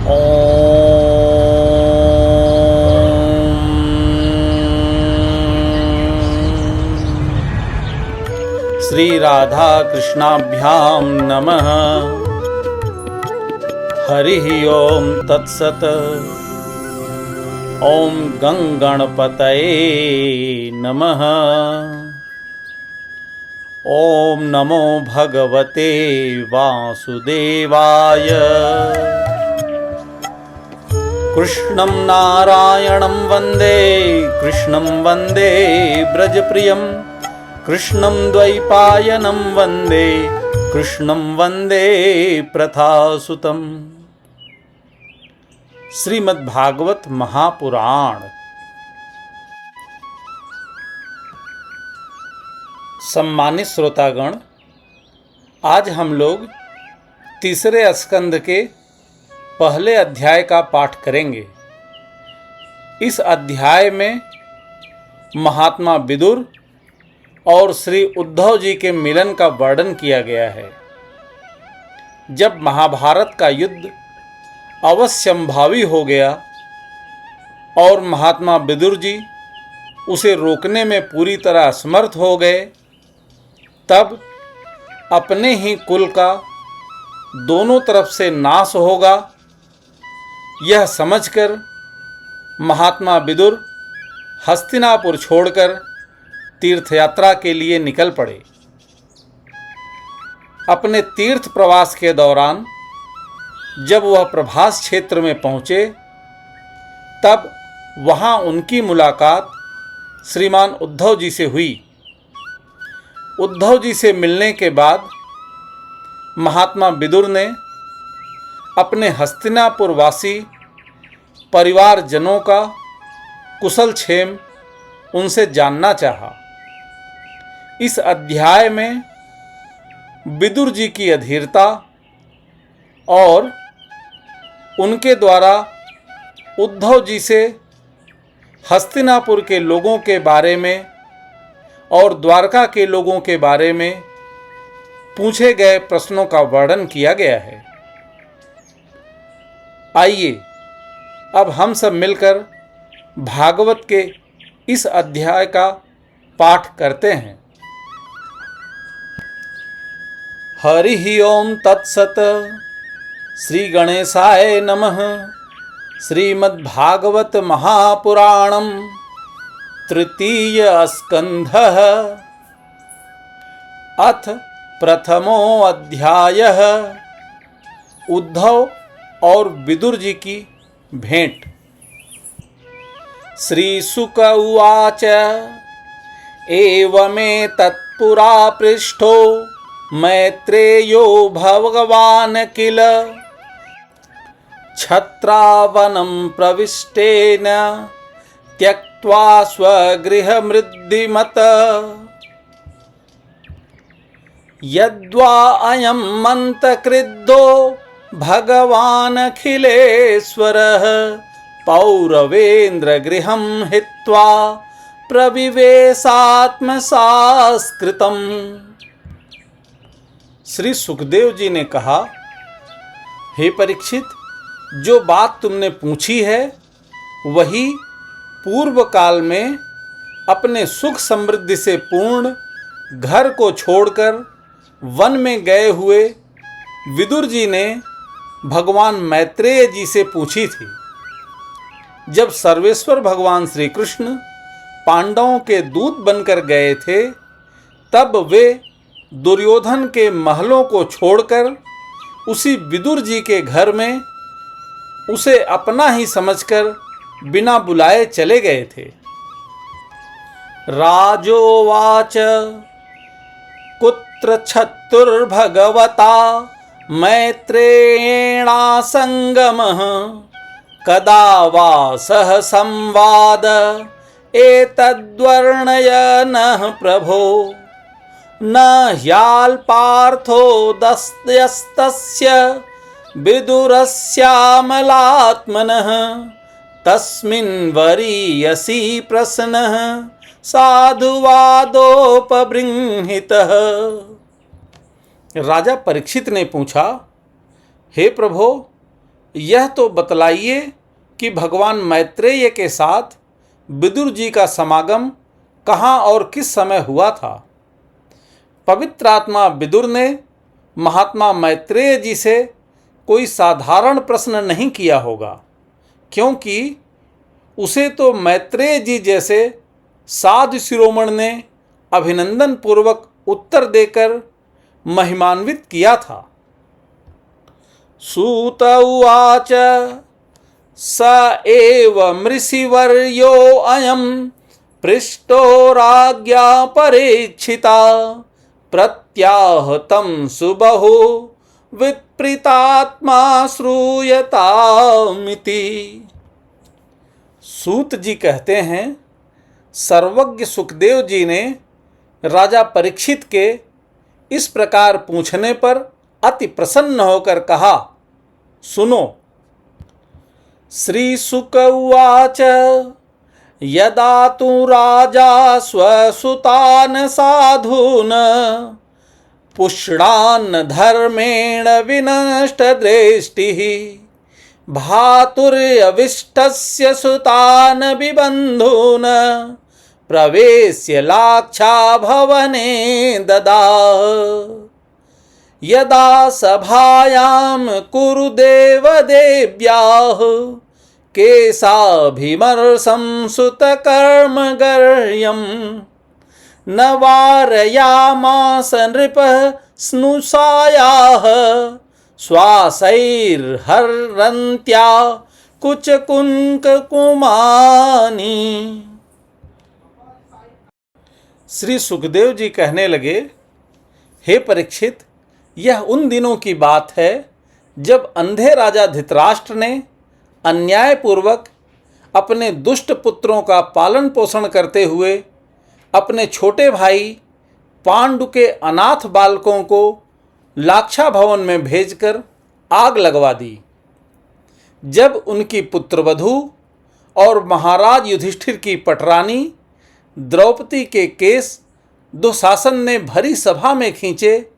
श्री राधा कृष्णाभ्यां नमः। हरि ओम तत्सत। ओम गंगणपतये नमः। ओम नमो भगवते वासुदेवाय। कृष्णं नारायणं वन्दे, कृष्णं वन्दे ब्रजप्रियं, कृष्णं द्वैपायनं वन्दे, कृष्णं वन्दे प्रथासुतम्। श्रीमद्भागवत महापुराण। सम्मानित श्रोतागण, आज हम लोग तीसरे स्कंद के पहले अध्याय का पाठ करेंगे। इस अध्याय में महात्मा विदुर और श्री उद्धव जी के मिलन का वर्णन किया गया है। जब महाभारत का युद्ध अवश्यंभावी हो गया और महात्मा विदुर जी उसे रोकने में पूरी तरह असमर्थ हो गए, तब अपने ही कुल का दोनों तरफ से नाश होगा, यह समझकर महात्मा विदुर हस्तिनापुर छोड़कर तीर्थयात्रा के लिए निकल पड़े। अपने तीर्थ प्रवास के दौरान जब वह प्रभास क्षेत्र में पहुँचे, तब वहाँ उनकी मुलाकात श्रीमान उद्धव जी से हुई। उद्धव जी से मिलने के बाद महात्मा विदुर ने अपने हस्तिनापुर वासी परिवारजनों का कुशल क्षेम उनसे जानना चाहा। इस अध्याय में विदुर जी की अधीरता और उनके द्वारा उद्धव जी से हस्तिनापुर के लोगों के बारे में और द्वारका के लोगों के बारे में पूछे गए प्रश्नों का वर्णन किया गया है। आइए अब हम सब मिलकर भागवत के इस अध्याय का पाठ करते हैं। हरि ओम तत्सत। श्री गणेशाय नमः। श्रीमद्भागवत महापुराणम तृतीय स्कंधः अथ प्रथमो अध्यायः। उद्धव और विदुर जी की भेंट। श्री शुक उवाच एवमेतत्पुरा पृष्ठो मैत्रेयो भगवान् किल छत्रावनं प्रविष्टेन त्यक्त्वा स्वगृहमृद्धिमत यद्वा अयं मन्तक्रुद्धो भगवानखिलेश्वरः पौरवेन्द्र गृहं हित्वा प्रविवेशात्मसास्कृतम्। श्री सुखदेव जी ने कहा, हे परीक्षित, जो बात तुमने पूछी है वही पूर्व काल में अपने सुख समृद्धि से पूर्ण घर को छोड़कर वन में गए हुए विदुर जी ने भगवान मैत्रेय जी से पूछी थी। जब सर्वेश्वर भगवान श्री कृष्ण पांडवों के दूत बनकर गए थे, तब वे दुर्योधन के महलों को छोड़कर उसी विदुर जी के घर में उसे अपना ही समझकर बिना बुलाए चले गए थे। राजोवाच कुत्र छत्तुर्भगवता मैत्रेयेणा संगमः कदा वा सह संवाद एतद्वर्णय नः प्रभो न ह्याल्पार्थो दस्यस्तस्य विदुरस्यामलात्मनः तस्मिन् वरीयसी प्रश्नः साधुवादोपबृंहितः। राजा परीक्षित ने पूछा, हे प्रभो, यह तो बतलाइए कि भगवान मैत्रेय के साथ विदुर जी का समागम कहाँ और किस समय हुआ था। पवित्र आत्मा विदुर ने महात्मा मैत्रेय जी से कोई साधारण प्रश्न नहीं किया होगा, क्योंकि उसे तो मैत्रेय जी जैसे साधु शिरोमणि ने अभिनंदन पूर्वक उत्तर देकर महिमान्वित किया था। सूत उवाच स एव मृषिवर्यो अयं पृष्टो राज्ञा परीक्षिता प्रत्याहतं सुबहु विप्रीतात्मा श्रूयतामिति। सूत जी कहते हैं, सर्वज्ञ सुखदेव जी ने राजा परीक्षित के इस प्रकार पूछने पर अति प्रसन्न होकर कहा, सुनो। श्री शुक उवाच यदा तु राजा स्वसुतान् साधून् पुष्णान् धर्मेण विनष्ट दृष्टिः भातुर्यविष्टस्य सुतान् विबन्धून् प्रवेश्य लाक्षा भवने ददाह। यदा सभायां कुरुदेव देव्याः केशाभिमर्शं सुतकर्मगर्यं न वारयामास नृपः स्नुषायाः श्वासैर्हरन्त्या कुचकुंकुमानि। श्री सुखदेव जी कहने लगे, हे परीक्षित, यह उन दिनों की बात है जब अंधे राजा धृतराष्ट्र ने अन्यायपूर्वक अपने दुष्ट पुत्रों का पालन पोषण करते हुए अपने छोटे भाई पांडु के अनाथ बालकों को लाक्षा भवन में भेजकर आग लगवा दी। जब उनकी पुत्रवधू और महाराज युधिष्ठिर की पटरानी द्रौपदी के केस दुशासन ने भरी सभा में खींचे,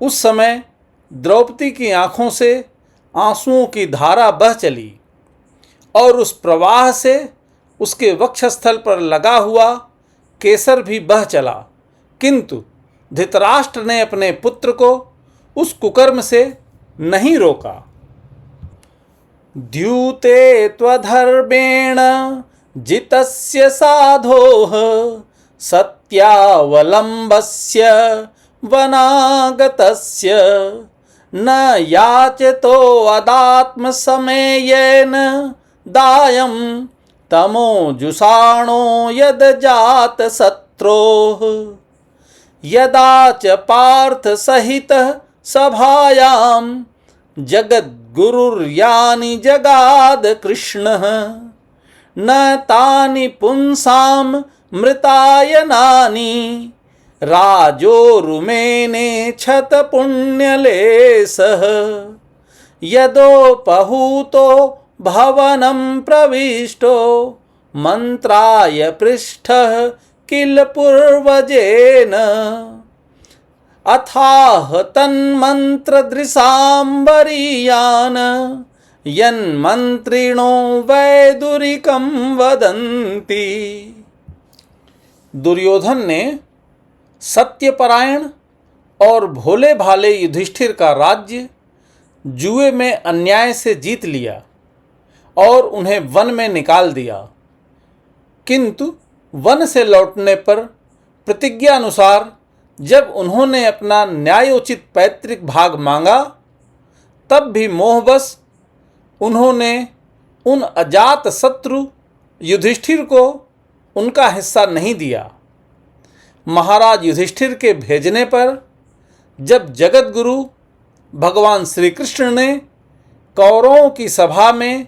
उस समय द्रौपदी की आंखों से आंसुओं की धारा बह चली और उस प्रवाह से उसके वक्षस्थल पर लगा हुआ केसर भी बह चला, किंतु धृतराष्ट्र ने अपने पुत्र को उस कुकर्म से नहीं रोका। द्यूते त्वधर्मेण जितस्य साधोः सत्यावलम्बस्य वनागतस्य न याचतो अदात्मसमेयेन दायं तमोजुषाणो यद्जात शत्रोः। यदा च पार्थ सहितः सभायां जगद्गुरुर्यानि जगाद कृष्णः न तानि पुंसां मृतायनानि राजोरुमेने क्षत पुण्यलेशः। यदोपहूतो भवनं प्रविष्टो मंत्राय पृष्ठः किल पूर्वजेन अथाह तन्मन्त्रदृशाम्बरीयान् यन्मन्त्रिणो वैदुरिकं वदन्ति। दुर्योधन ने सत्यपरायण और भोले भाले युधिष्ठिर का राज्य जुए में अन्याय से जीत लिया और उन्हें वन में निकाल दिया, किंतु वन से लौटने पर प्रतिज्ञा अनुसार जब उन्होंने अपना न्यायोचित पैतृक भाग मांगा, तब भी मोहवश उन्होंने उन अजात शत्रु युधिष्ठिर को उनका हिस्सा नहीं दिया। महाराज युधिष्ठिर के भेजने पर जब जगतगुरु भगवान श्री कृष्ण ने कौरवों की सभा में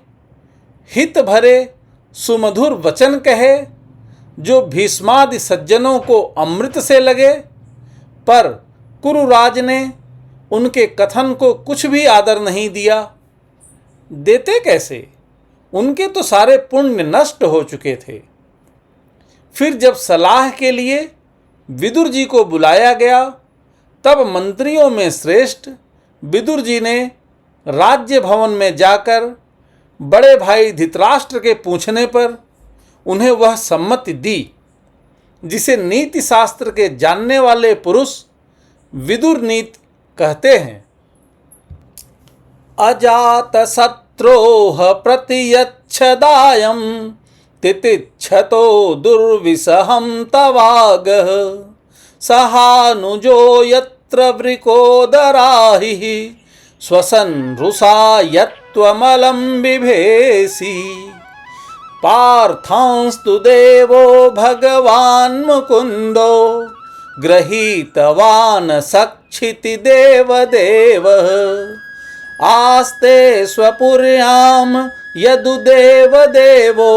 हित भरे सुमधुर वचन कहे जो भीष्मादि सज्जनों को अमृत से लगे, पर कुरुराज ने उनके कथन को कुछ भी आदर नहीं दिया। देते कैसे, उनके तो सारे पुण्य नष्ट हो चुके थे। फिर जब सलाह के लिए विदुर जी को बुलाया गया, तब मंत्रियों में श्रेष्ठ विदुर जी ने राज्य भवन में जाकर बड़े भाई धृतराष्ट्र के पूछने पर उन्हें वह सम्मति दी जिसे नीति शास्त्र के जानने वाले पुरुष विदुर नीति कहते हैं। अजात शत्रोह प्रतियच्छदायं तितिच्छतो दुर्विसहं तवागः सहानुजो यत्र वृकोदराहिः स्वसन् रुषा यत्त्वमलं बिभेसि पार्थांस्तु देवो भगवान् मुकुन्दो गृहीतवान् सक्षिति देवदेवः आस्ते स्वपुर्यां यदुदेवदेवो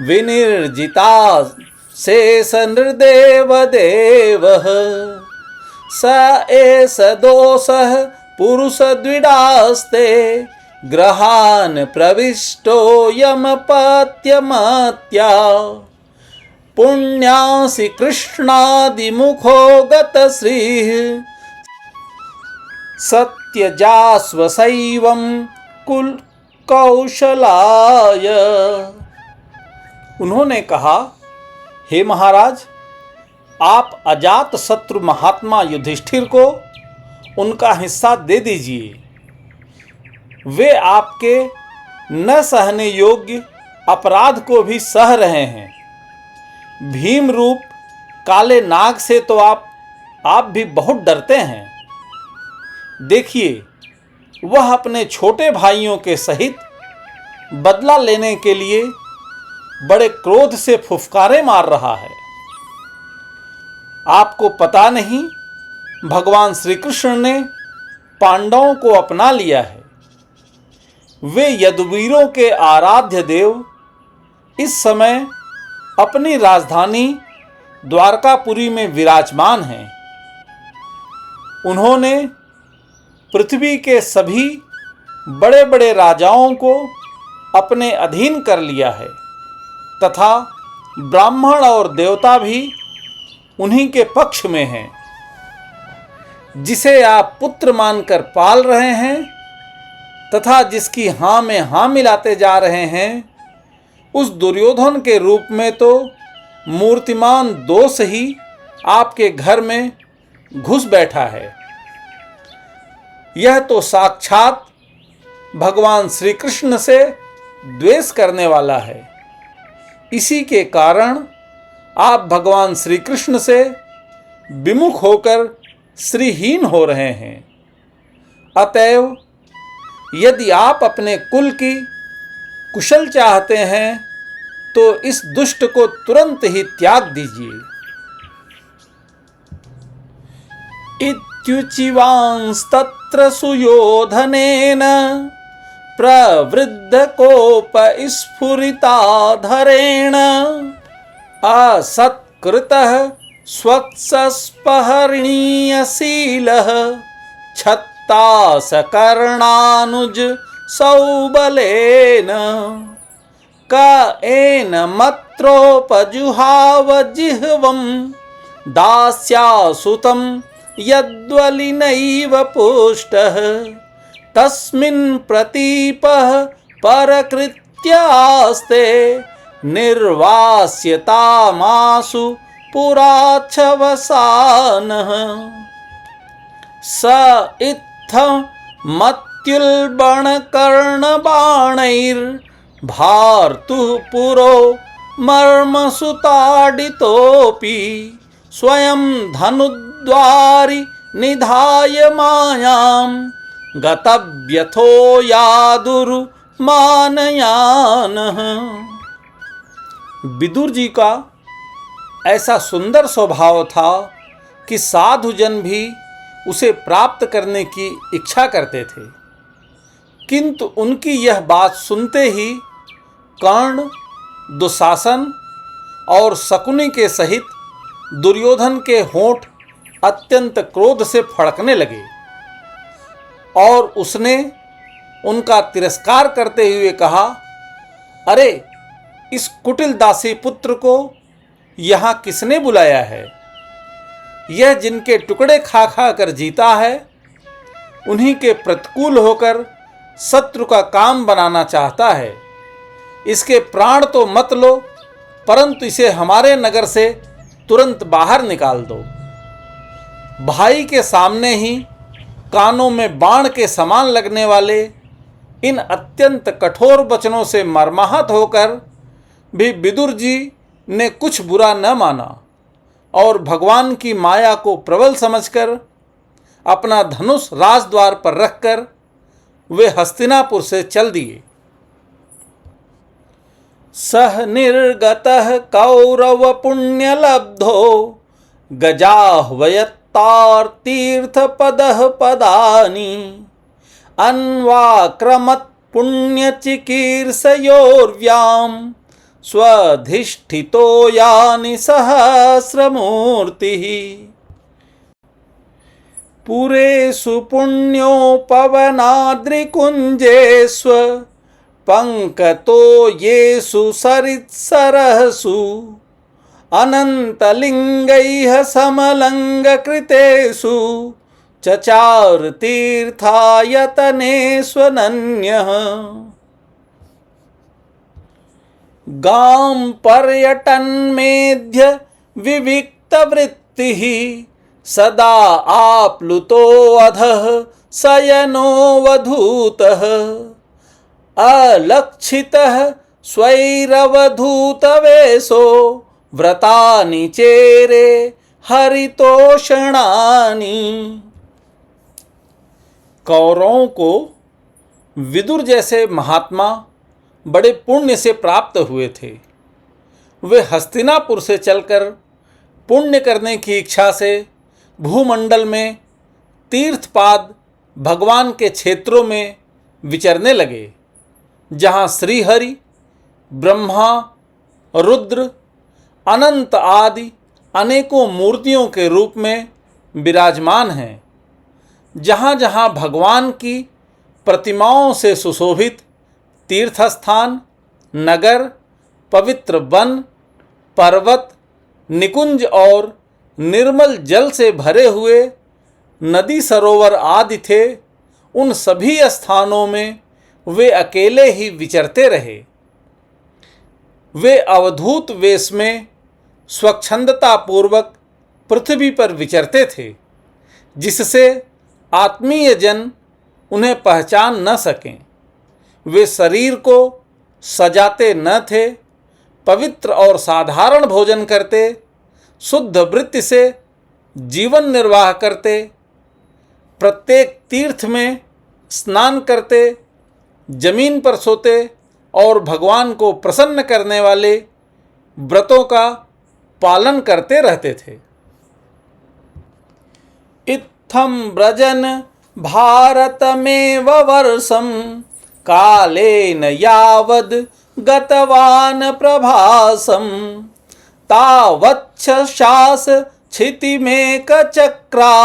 विनिर्जिता शेष नृदेवदेवः स एष दोषः पुरुषद्विडास्ते ग्रहान् प्रविष्टो यमपत्यमत्या पुण्यासि कृष्णादिमुखो गतश्रीः सत्यजास्वसैवं कुल कौशलाय। उन्होंने कहा, हे महाराज, आप अजात शत्रु महात्मा युधिष्ठिर को उनका हिस्सा दे दीजिए। वे आपके न सहने योग्य अपराध को भी सह रहे हैं। भीम रूप काले नाग से तो आप भी बहुत डरते हैं। देखिए, वह अपने छोटे भाइयों के सहित बदला लेने के लिए बड़े क्रोध से फुफकारे मार रहा है। आपको पता नहीं, भगवान श्री कृष्ण ने पांडवों को अपना लिया है। वे यदुवीरों के आराध्य देव इस समय अपनी राजधानी द्वारकापुरी में विराजमान हैं। उन्होंने पृथ्वी के सभी बड़े बड़े राजाओं को अपने अधीन कर लिया है तथा ब्राह्मण और देवता भी उन्हीं के पक्ष में हैं। जिसे आप पुत्र मानकर पाल रहे हैं तथा जिसकी हाँ में हाँ मिलाते जा रहे हैं, उस दुर्योधन के रूप में तो मूर्तिमान दोष ही आपके घर में घुस बैठा है। यह तो साक्षात भगवान श्री कृष्ण से द्वेष करने वाला है। इसी के कारण आप भगवान श्री कृष्ण से विमुख होकर श्रीहीन हो रहे हैं। अतएव यदि आप अपने कुल की कुशल चाहते हैं तो इस दुष्ट को तुरंत ही त्याग दीजिए। इत्युचिवांस्तत्र सुयोधनेन प्रवृद्धकोपस्फुरिताधरेण असत्कृतः स्वत्सस्पहरणीयशीलः छत्तासकर्णानुज सौबलेन क एन मत्रोपजुहाव जिह्वं दास्यासुतं यद्वलिनैव पुष्टः तस्मिन् प्रतीपः परकृत्यास्ते निर्वास्यतामासु पुराच्छवसानः स इत्थ मत्युल्बणकर्णबाणैर्भार्तुः पुरो मर्मसुताडितोऽपि स्वयं धनुद्वारि निधाय मायां गतव्यथो यादुर्मानयानः। विदुर जी का ऐसा सुंदर स्वभाव था कि साधुजन भी उसे प्राप्त करने की इच्छा करते थे, किंतु उनकी यह बात सुनते ही कर्ण, दुशासन और शकुनी के सहित दुर्योधन के होंठ अत्यंत क्रोध से फड़कने लगे और उसने उनका तिरस्कार करते हुए कहा, अरे, इस कुटिल दासी पुत्र को यहाँ किसने बुलाया है? यह जिनके टुकड़े खा खा कर जीता है, उन्हीं के प्रतिकूल होकर शत्रु का काम बनाना चाहता है। इसके प्राण तो मत लो, परंतु इसे हमारे नगर से तुरंत बाहर निकाल दो। भाई के सामने ही कानों में बाण के समान लगने वाले इन अत्यंत कठोर वचनों से मर्माहत होकर भी विदुर जी ने कुछ बुरा न माना और भगवान की माया को प्रबल समझकर अपना धनुष राजद्वार पर रखकर वे हस्तिनापुर से चल दिए। सह निर्गतः कौरव पुण्य लब्धो गजाह्वयत्तार तीर्थ पदः पदानि अन्वाक्रमत् पुण्य चिकीर्षयोर्व्याम स्वधिष्ठितो यानि सहस्रमूर्तिः पुरेषु पुण्योपवनाद्रिकुञ्जेष्व पंकतो येषु सरित्सरसु अनन्तलिङ्गैः समलङ्गकृतेषु चचार तीर्थायतनेष्वनन्यः गां पर्यटन्मेध्य विविक्तवृत्तिः सदा आप्लुतो अधः शयनोऽवधूतः अलक्षितः स्वैरवधूतवेषो व्रतानि चेरे हरितोषणानि। कौरवों को विदुर जैसे महात्मा बड़े पुण्य से प्राप्त हुए थे। वे हस्तिनापुर से चलकर पुण्य करने की इच्छा से भूमंडल में तीर्थपाद भगवान के क्षेत्रों में विचरने लगे, जहाँ श्रीहरि, ब्रह्मा, रुद्र, अनंत आदि अनेकों मूर्तियों के रूप में विराजमान हैं। जहाँ जहाँ भगवान की प्रतिमाओं से सुशोभित तीर्थस्थान, नगर, पवित्र वन, पर्वत, निकुंज और निर्मल जल से भरे हुए नदी सरोवर आदि थे, उन सभी स्थानों में वे अकेले ही विचरते रहे। वे अवधूत वेश में स्वच्छंदता पूर्वक पृथ्वी पर विचरते थे, जिससे आत्मीय जन उन्हें पहचान न सकें। वे शरीर को सजाते न थे, पवित्र और साधारण भोजन करते, शुद्ध वृत्ति से जीवन निर्वाह करते, प्रत्येक तीर्थ में स्नान करते, जमीन पर सोते और भगवान को प्रसन्न करने वाले व्रतों का पालन करते रहते थे। इत्थं व्रजन भारतमेव वर्षं कालेन यावद् गतवान् प्रभासं तावच्छशास क्षितिमेकचक्रा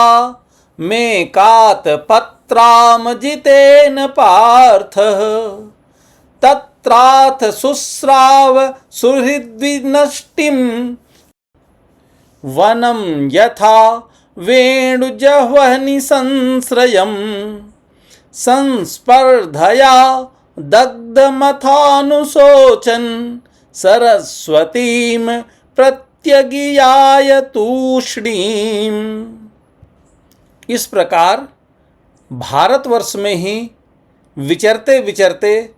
मेकातपत्रामजितेन पार्थः तत्राथ शुश्राव सुहृद्विनष्टिं वनं यथा वेणुजह्वनि संश्रयं संस्पर्धया दग्धमथानुशोचन् सरस्वतीं प्रत्यगियाय तूष्णीम्। इस प्रकार भारतवर्ष में ही विचरते विचरते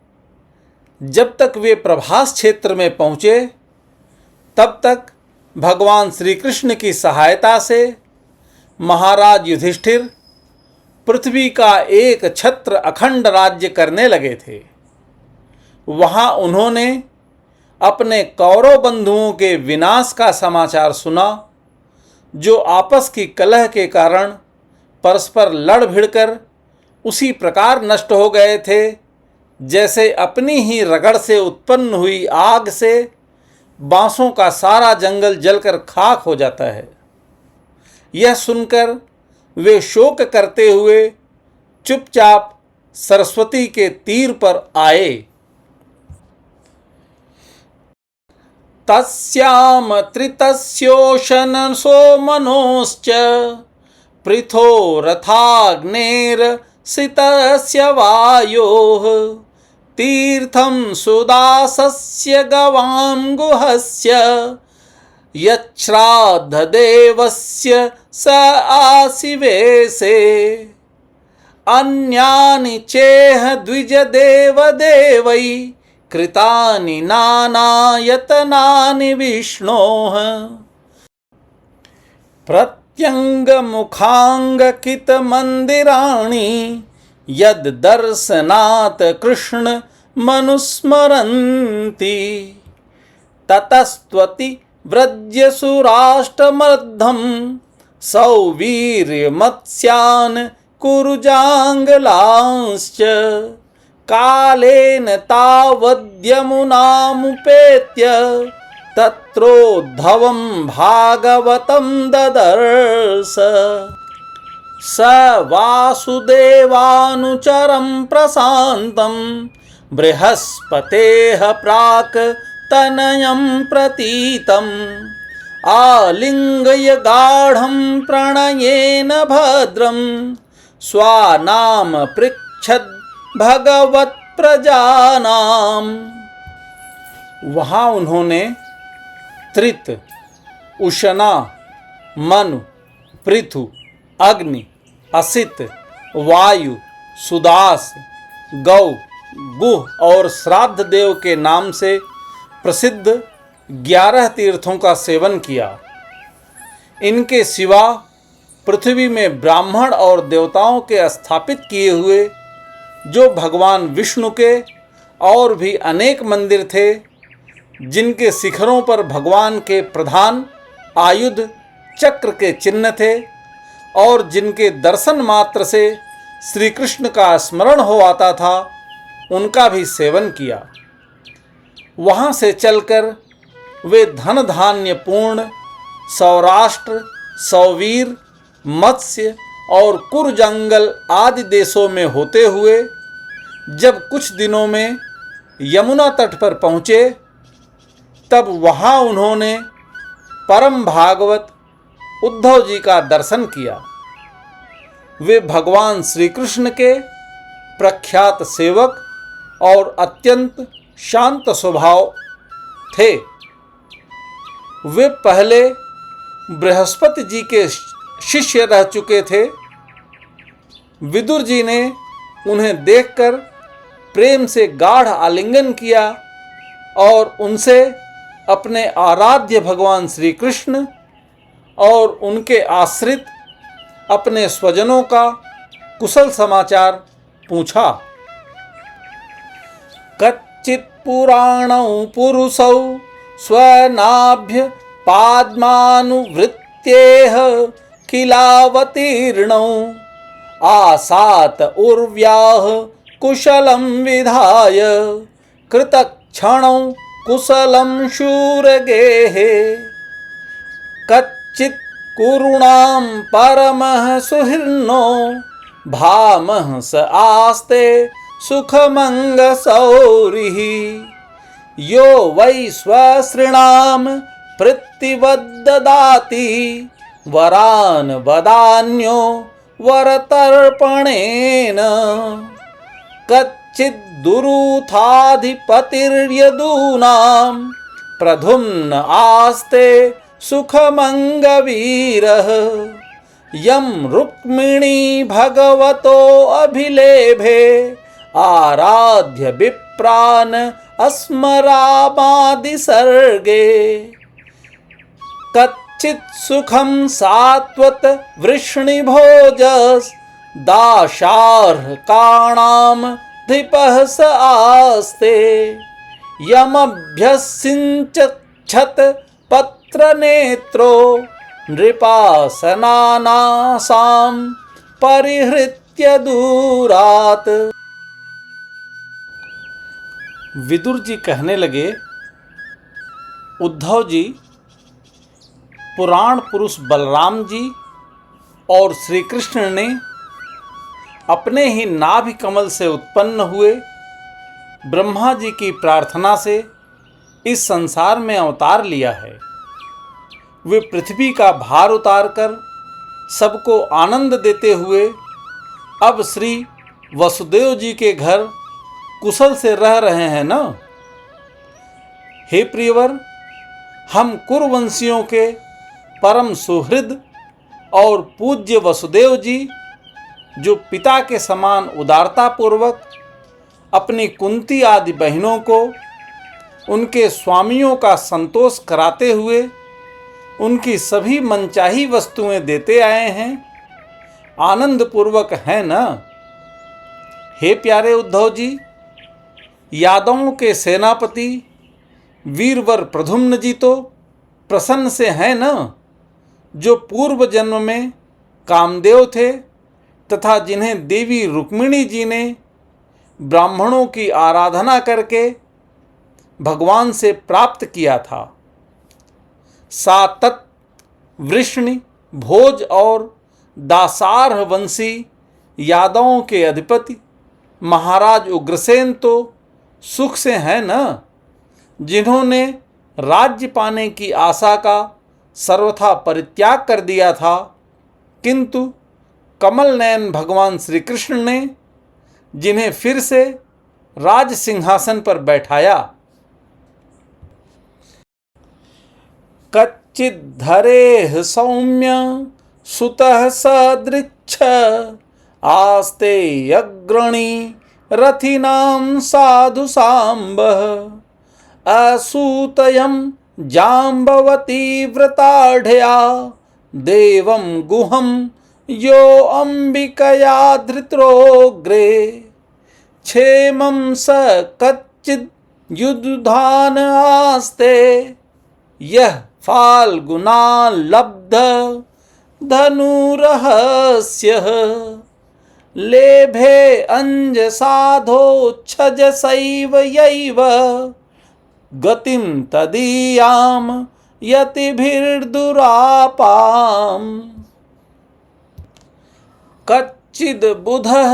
जब तक वे प्रभास क्षेत्र में पहुँचे, तब तक भगवान श्री कृष्ण की सहायता से महाराज युधिष्ठिर पृथ्वी का एक छत्र अखंड राज्य करने लगे थे। वहाँ उन्होंने अपने कौरव बंधुओं के विनाश का समाचार सुना, जो आपस की कलह के कारण परस्पर लड़ भिड़कर उसी प्रकार नष्ट हो गए थे, जैसे अपनी ही रगड़ से उत्पन्न हुई आग से बांसों का सारा जंगल जलकर खाक हो जाता है। यह सुनकर वे शोक करते हुए चुपचाप सरस्वती के तीर पर आए। तस्याम त्रितस्योशनसो मनोश्च पृथो रथाग्नेर सितस्य वायोः तीर्थं सुदासस्य गवां गुहस्य यच्छ्राद्धदेवस्य स आसिवेशे अन्यानि चेह द्विजदेवदेवै कृतानि नानायतनानि विष्णोः प्रत्यङ्गमुखाङ्गकितमन्दिराणि यद्दर्शनात् कृष्ण मनुस्मरन्ति ततस्त्वति व्रजसुराष्टमर्धं सौवीर्यमत्स्यान् कुरुजाङ्गलांश्च कालेन तावद्यमुनामुपेत्य तत्रोद्धवं भागवतं ददर्श स वासुदेवानुचरं प्रशान्तं बृहस्पतेः प्राक् तनयं प्रतीतम् आलिङ्गय गाढं प्रणयेन भद्रं स्वानाम पृच्छद् भगवत् प्रजानाम। वहाँ उन्होंने त्रित, उशना, मनु, पृथु, अग्नि, असित, वायु, सुदास, गौ, गुह और श्राद्ध देव के नाम से प्रसिद्ध 11 तीर्थों का सेवन किया। इनके सिवा पृथ्वी में ब्राह्मण और देवताओं के स्थापित किए हुए जो भगवान विष्णु के और भी अनेक मंदिर थे, जिनके शिखरों पर भगवान के प्रधान आयुध चक्र के चिन्ह थे और जिनके दर्शन मात्र से श्री कृष्ण का स्मरण हो आता था, उनका भी सेवन किया। वहाँ से चलकर वे धन धान्य पूर्ण सौराष्ट्र, सौवीर, मत्स्य और कुरजंगल आदि देशों में होते हुए जब कुछ दिनों में यमुना तट पर पहुँचे, तब वहाँ उन्होंने परम भागवत उद्धव जी का दर्शन किया। वे भगवान श्री कृष्ण के प्रख्यात सेवक और अत्यंत शांत स्वभाव थे। वे पहले बृहस्पति जी के शिष्य रह चुके थे। विदुर जी ने उन्हें देखकर प्रेम से गाढ़ आलिंगन किया और उनसे अपने आराध्य भगवान श्री कृष्ण और उनके आश्रित अपने स्वजनों का कुशल समाचार पूछा। कच्चित् पुराणौ पुरुषौ स्वनाभ्य पाद्मानुवृत्तेह किलावतीर्णौ आसात उर्व्याः कुशलं विधाय कृतक्षणौ कुशलं शूरगेः कच्चित् कुरुणां परमः सुहृन्नो भामः स आस्ते सुखमङ्गसौरिः यो वै स्वसृणां पृत्तिवद्ददाति वरान् वदान्यो वरतर्पणेन कच्चिद्दुरूथाधिपतिर्यदूनां प्रधुम्न आस्ते सुखमङ्गवीरः यं रुक्मिणी भगवतो अभिलेभे आराध्य विप्रान् अस्मरामादिसर्गे कच्चित् सुखं सात्वत वृष्णिभोजस् दाशार्हकाणां धिपः स आस्ते यमभ्यसिञ्चच्छत पत्रनेत्रो नृपासनानासां परिहृत्य दूरात्। विदुर जी कहने लगे, उद्धव जी, पुराण पुरुष बलराम जी और श्री कृष्ण ने अपने ही नाभि कमल से उत्पन्न हुए ब्रह्मा जी की प्रार्थना से इस संसार में अवतार लिया है। वे पृथ्वी का भार उतारकर सबको आनंद देते हुए अब श्री वसुदेव जी के घर कुशल से रह रहे हैं ना? हे प्रियवर, हम कुरुवंशियों के परम सुहृद और पूज्य वसुदेव जी, जो पिता के समान उदारता पूर्वक अपनी कुंती आदि बहनों को उनके स्वामियों का संतोष कराते हुए उनकी सभी मनचाही वस्तुएं देते आए हैं, आनंद पूर्वक हैं ना? हे प्यारे उद्धव जी, यादवों के सेनापति वीरवर प्रद्युम्न जी तो प्रसन्न से हैं ना, जो पूर्व जन्म में कामदेव थे तथा जिन्हें देवी रुक्मिणी जी ने ब्राह्मणों की आराधना करके भगवान से प्राप्त किया था। सातत, वृष्णि, भोज और दासारह वंशी यादवों के अधिपति महाराज उग्रसेन तो सुख से हैं न, जिन्होंने राज्य पाने की आशा का सर्वथा परित्याग कर दिया था, किंतु कमल नयन भगवान श्री कृष्ण ने जिन्हें फिर से राज सिंहासन पर बैठाया। कच्चिद्धरेः सौम्य सुतः सदृच्छ आस्ते अग्रणी रथिनां साधु सांबः असूतयं जाम्बवती व्रताढ्या देवं गुहं यो अंबिकया धृतरोग्रे क्षेमं स कच्चिद् युधान आस्ते यः फाल्गुना लब्ध धनुरहस्यः लेभे अंजसाधोच्छजसैव यैव गतिं तदीयां यतिभिर्दुरापाम् कच्चिद् बुधः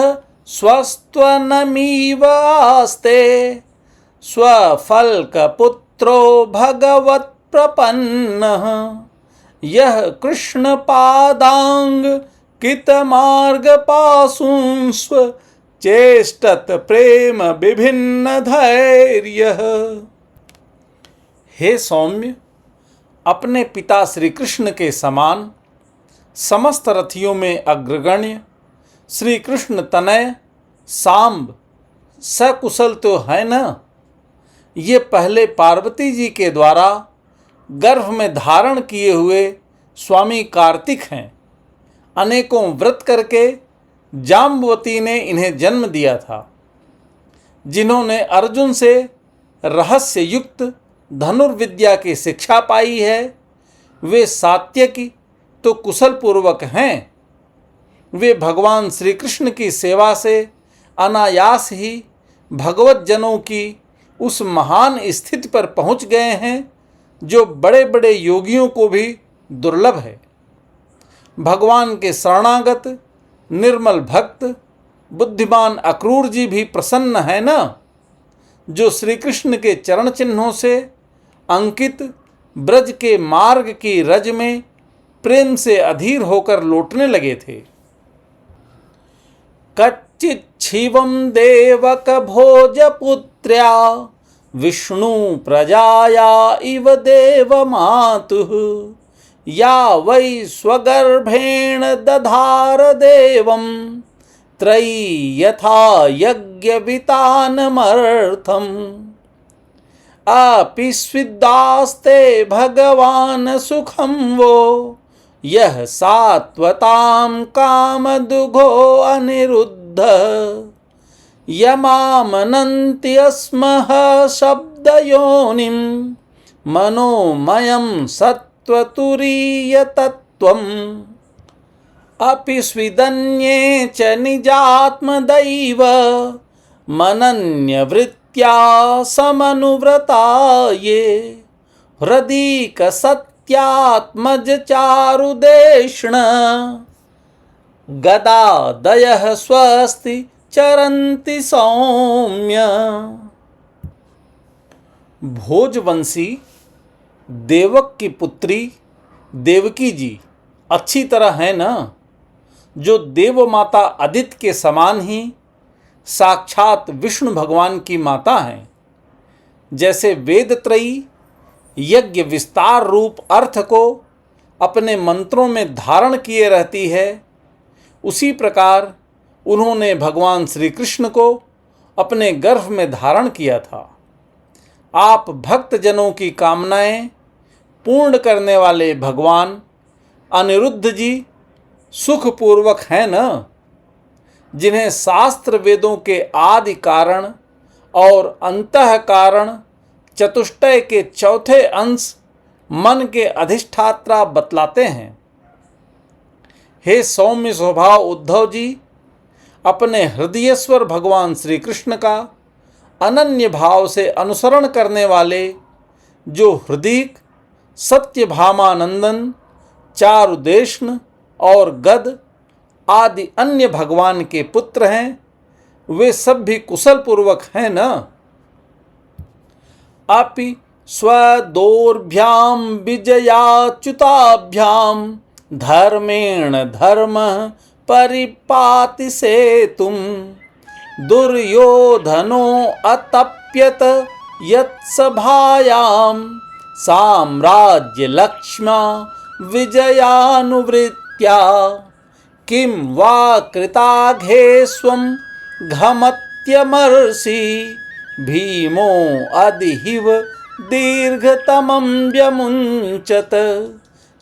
स्वस्त्वनमीव आस्ते स्वफल्कपुत्रो भगवत्प्रपन्नः यः कृष्णपादांग कितमार्गपाशुंस्व चेष्टत प्रेम विभिन्न धैर्यः। हे सौम्य, अपने पिता श्री कृष्ण के समान समस्त रथियों में अग्रगण्य श्री कृष्ण तनय सांब सकुशल तो है न? ये पहले पार्वती जी के द्वारा गर्भ में धारण किए हुए स्वामी कार्तिक हैं। अनेकों व्रत करके जाम्बवती ने इन्हें जन्म दिया था, जिन्होंने अर्जुन से रहस्य युक्त धनुर्विद्या की शिक्षा पाई है। वे सात्यकी तो कुशल पूर्वक हैं। वे भगवान श्री कृष्ण की सेवा से अनायास ही भगवत जनों की उस महान स्थिति पर पहुंच गए हैं जो बड़े बड़े योगियों को भी दुर्लभ है। भगवान के शरणागत निर्मल भक्त बुद्धिमान अक्रूर जी भी प्रसन्न है ना, जो श्री कृष्ण के चरण चिन्हों से अंकित ब्रज के मार्ग की रज में प्रेम से अधीर होकर लौटने लगे थे। कच्चिच्छिवं देवक भोजपुत्र्या विष्णु प्रजाया इव देवमातुः या वै स्वगर्भेण दधार देवं त्रयी यथा यज्ञवितानमर्थम् अपि स्विद्दास्ते भगवान सुखं वो यह सात्वतां कामदुघो अनिरुद्ध यमामनन्ति अस्मः शब्दयोनिं मनोमयं सत्त्वतुरीयतत्त्वम् अपि स्विदन्ये च निजात्मदैव मनन्यवृत्त्या समनुव्रता ये हृदीकसत्यात्मज चारुदेष्ण गदादयः स्वस्ति चरन्ति सौम्य। भोजवंशी देवक की पुत्री देवकी जी अच्छी तरह है न, जो देव माता अदिति के समान ही साक्षात विष्णु भगवान की माता हैं। जैसे वेदत्रयी यज्ञ विस्तार रूप अर्थ को अपने मंत्रों में धारण किए रहती है, उसी प्रकार उन्होंने भगवान श्री कृष्ण को अपने गर्भ में धारण किया था। आप भक्त जनों की कामनाएं पूर्ण करने वाले भगवान अनिरुद्ध जी सुखपूर्वक हैं न, जिन्हें शास्त्र वेदों के आदि कारण और अंतः कारण चतुष्टय के चौथे अंश मन के अधिष्ठात्रा बतलाते हैं। हे सौम्य स्वभाव उद्धव जी, अपने हृदयेश्वर भगवान श्री कृष्ण का अनन्य भाव से अनुसरण करने वाले जो हृदीक, सत्यभामानंदन, चारुदेष्ण और गद आदि अन्य भगवान के पुत्र हैं, वे सब भी कुशल पूर्वक हैं न। अपि स्वदोर्भ्यां विजयाच्युताभ्यां धर्मेण धर्म परिपाति सेतुं दुर्योधनो अतप्यत यत्सभायां साम्राज्य लक्ष्मा विजयानुवृत्त्या किं वा कृताघे घमत्यमर्षि भीमो अधिहिव दीर्घतमं व्यमुञ्चत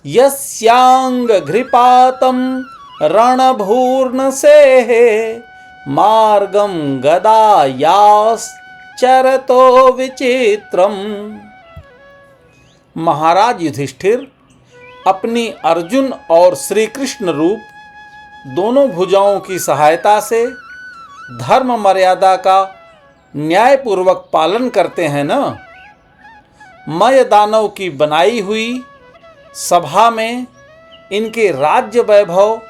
यस्यांगघ्रिपातं रणभूर्णसेहे मार्गं गदायाश्चरतो विचित्रम्। महाराज युधिष्ठिर अपनी अर्जुन और श्री कृष्ण रूप दोनों भुजाओं की सहायता से धर्म मर्यादा का न्यायपूर्वक पालन करते हैं न। मय दानव की बनाई हुई सभा में इनके राज्य वैभव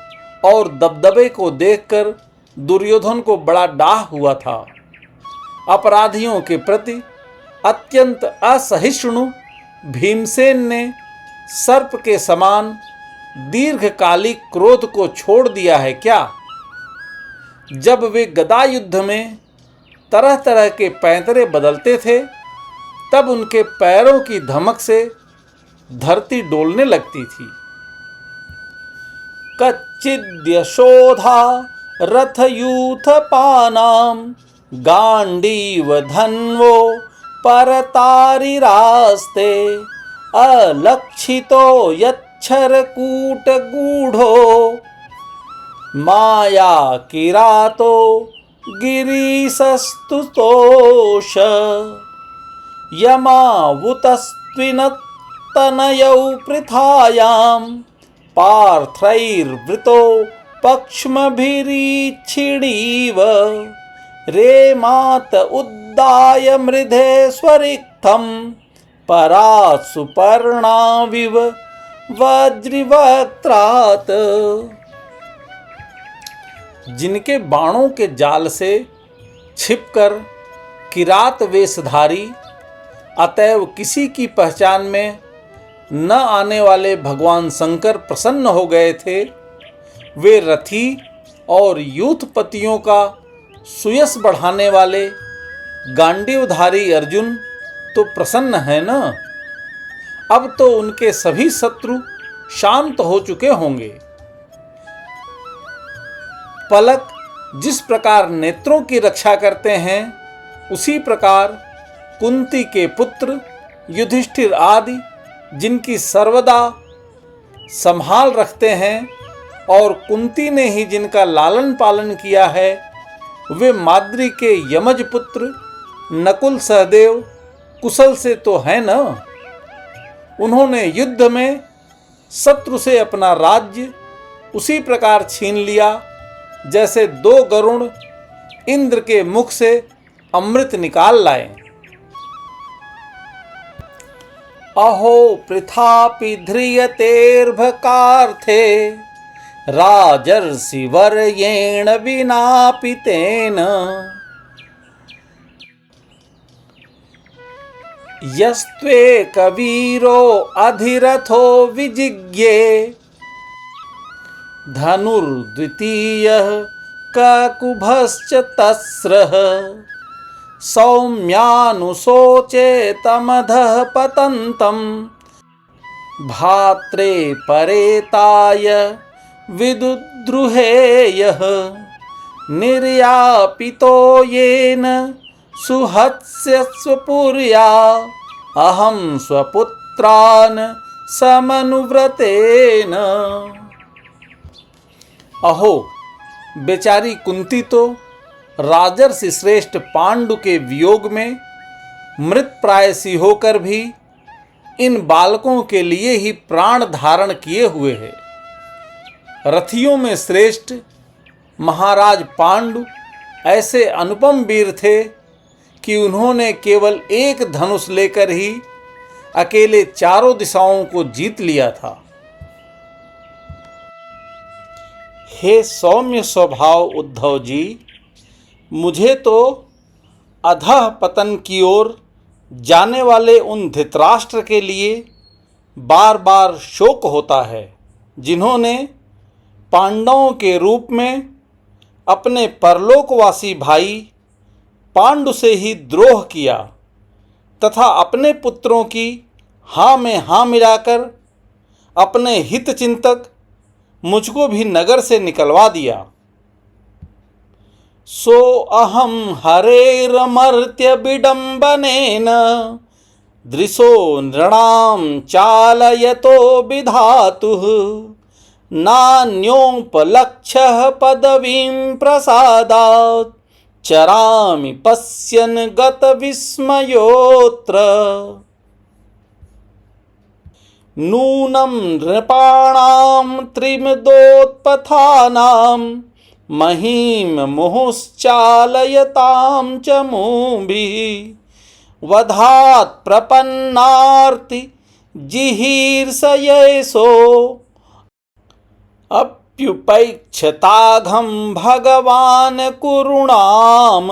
और दबदबे को देखकर दुर्योधन को बड़ा डाह हुआ था। अपराधियों के प्रति अत्यंत असहिष्णु भीमसेन ने सर्प के समान दीर्घकालिक क्रोध को छोड़ दिया है क्या? जब वे गदा युद्ध में तरह तरह के पैंतरे बदलते थे, तब उनके पैरों की धमक से धरती डोलने लगती थी। कच्चिद्यशोधा रथयूथपानां गांडीव धन्वो परतारिरास्ते अलक्षितो यच्छरकूटगूढो माया किरातो गिरीशस्तुतोष यमावुतस्त्विनत्तनयौ पृथायां पार्थैर्वृतो पक्ष्मभिरीक्षिणीव रेमात उद्दाय मृधे स्वरिक्थं परात् सुपर्णाविव वज्रवक्त्रात्। जिनके बाणों के जाल से छिपकर किरात वेशधारी अतएव किसी की पहचान में न आने वाले भगवान शंकर प्रसन्न हो गए थे, वे रथी और यूथपतियों का सुयश बढ़ाने वाले गांडीवधारी अर्जुन तो प्रसन्न है न। अब तो उनके सभी शत्रु शांत हो चुके होंगे। पलक जिस प्रकार नेत्रों की रक्षा करते हैं, उसी प्रकार कुंती के पुत्र युधिष्ठिर आदि जिनकी सर्वदा संभाल रखते हैं और कुंती ने ही जिनका लालन पालन किया है, वे माद्री के यमज पुत्र नकुल सहदेव कुशल से तो है न। उन्होंने युद्ध में शत्रु से अपना राज्य उसी प्रकार छीन लिया जैसे दो गरुड़ इंद्र के मुख से अमृत निकाल लाए। अहो पृथापि ध्रियतेर्भकार्थे राजर्षि वर्येण विनापि तेन यस्त्वेकवीरो अधिरथो विजिज्ञे धनुर्द्वितीयः ककुभश्च तस्रः सौम्यानुशोचे तमधः पतन्तं भात्रे परेताय विदुद्रुहेयः निर्यापितो येन सुहत्स्य स्वपुर्या अहं स्वपुत्रान् समनुव्रतेन। अहो, बेचारी कुंती तो राजर्षि श्रेष्ठ पांडु के वियोग में मृतप्रायसी होकर भी इन बालकों के लिए ही प्राण धारण किए हुए है। रथियों में श्रेष्ठ महाराज पांडु ऐसे अनुपम वीर थे कि उन्होंने केवल एक धनुष लेकर ही अकेले चारों दिशाओं को जीत लिया था। हे सौम्य स्वभाव उद्धव जी, मुझे तो अधः पतन की ओर जाने वाले उन धृतराष्ट्र के लिए बार बार शोक होता है, जिन्होंने पांडवों के रूप में अपने परलोकवासी भाई पांडु से ही द्रोह किया तथा अपने पुत्रों की हाँ में हाँ मिलाकर अपने हित चिंतक मुझको भी नगर से निकलवा दिया। सो अहम हरेरमर्त्य विडम्बनेन दृशो नृणां चालयतो विधातुः नान्योपलक्ष्यः पदवीं प्रसादात् चरामि पश्यन् गतविस्मयोऽत्र। नूनं नृपाणां त्रिमदोत्पथानां महीं मुहुश्चालयतां च मुभिः वधात् प्रपन्नार्ति जिहीर्षयेषो अप्युपैक्षताघं भगवान कुरुणाम।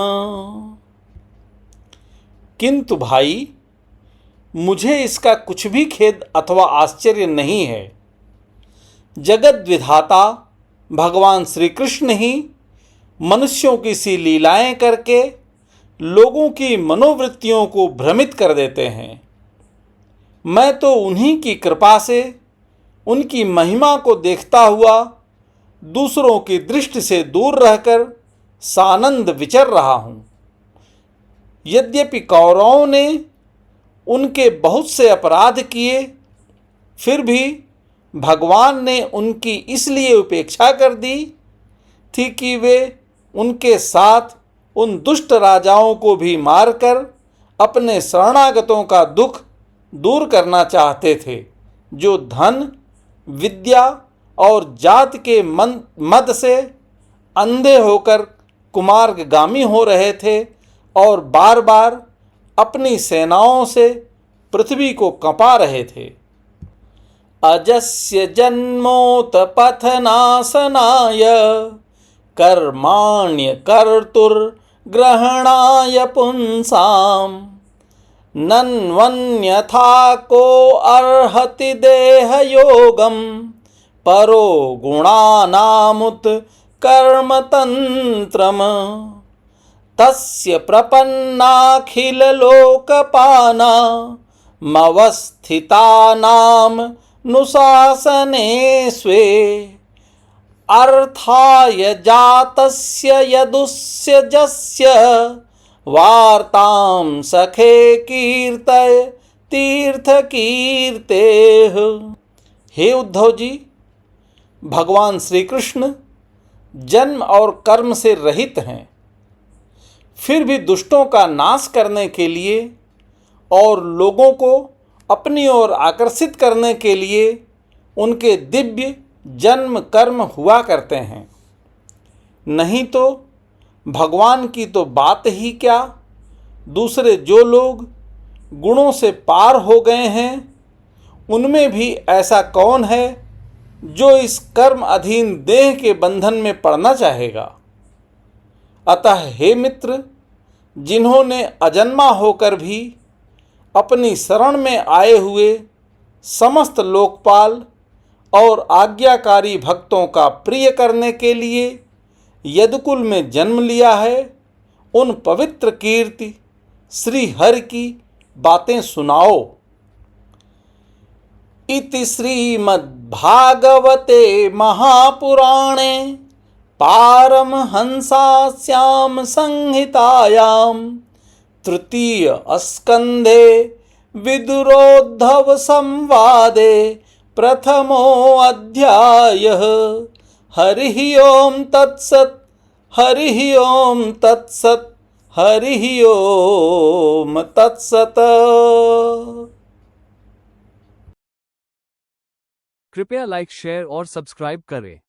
किंतु भाई, मुझे इसका कुछ भी खेद अथवा आश्चर्य नहीं है। जगत विधाता भगवान श्री कृष्ण ही मनुष्यों की सी लीलाएं करके लोगों की मनोवृत्तियों को भ्रमित कर देते हैं। मैं तो उन्हीं की कृपा से उनकी महिमा को देखता हुआ दूसरों की दृष्टि से दूर रहकर सानंद विचर रहा हूँ। यद्यपि कौरवों ने उनके बहुत से अपराध किए, फिर भी भगवान ने उनकी इसलिए उपेक्षा कर दी थी कि वे उनके साथ उन दुष्ट राजाओं को भी मारकर अपने शरणागतों का दुख दूर करना चाहते थे, जो धन, विद्या और जात के मद से अंधे होकर कुमार्गगामी हो रहे थे और बार बार अपनी सेनाओं से पृथ्वी को कंपा रहे थे। अजस्य जन्मोत्पथनाशनाय कर्माण्य कर्तुर्ग्रहणाय पुंसां नन्वन्यथा को अर्हति देहयोगं परो गुणानामुत कर्मतंत्रम् तस्य प्रपन्नाखिललोकपानामवस्थितानां नुशासने स्वे अर्थाय जातस्य यदुस्य जस्य वार्तां सखे कीर्तय तीर्थकीर्तेः। हे उद्धव जी, भगवान श्री कृष्ण जन्म और कर्म से रहित हैं, फिर भी दुष्टों का नाश करने के लिए और लोगों को अपनी ओर आकर्षित करने के लिए उनके दिव्य जन्म कर्म हुआ करते हैं। नहीं तो भगवान की तो बात ही क्या, दूसरे जो लोग गुणों से पार हो गए हैं उनमें भी ऐसा कौन है जो इस कर्म अधीन देह के बंधन में पड़ना चाहेगा। अतः हे मित्र, जिन्होंने अजन्मा होकर भी अपनी शरण में आए हुए समस्त लोकपाल और आज्ञाकारी भक्तों का प्रिय करने के लिए यदुकुल में जन्म लिया है, उन पवित्र कीर्ति श्री हरि की बातें सुनाओ। इति श्रीमद्भागवते महापुराणे पारमहंसास्यां संहितायां तृतीय स्कंधे विदुरोद्धव संवादे प्रथमो अध्यायः। हरिः ओम तत्सत्। हरिः ओम तत्सत्। हरिः ओम तत्सत्। कृपया लाइक, शेयर और सब्सक्राइब करें।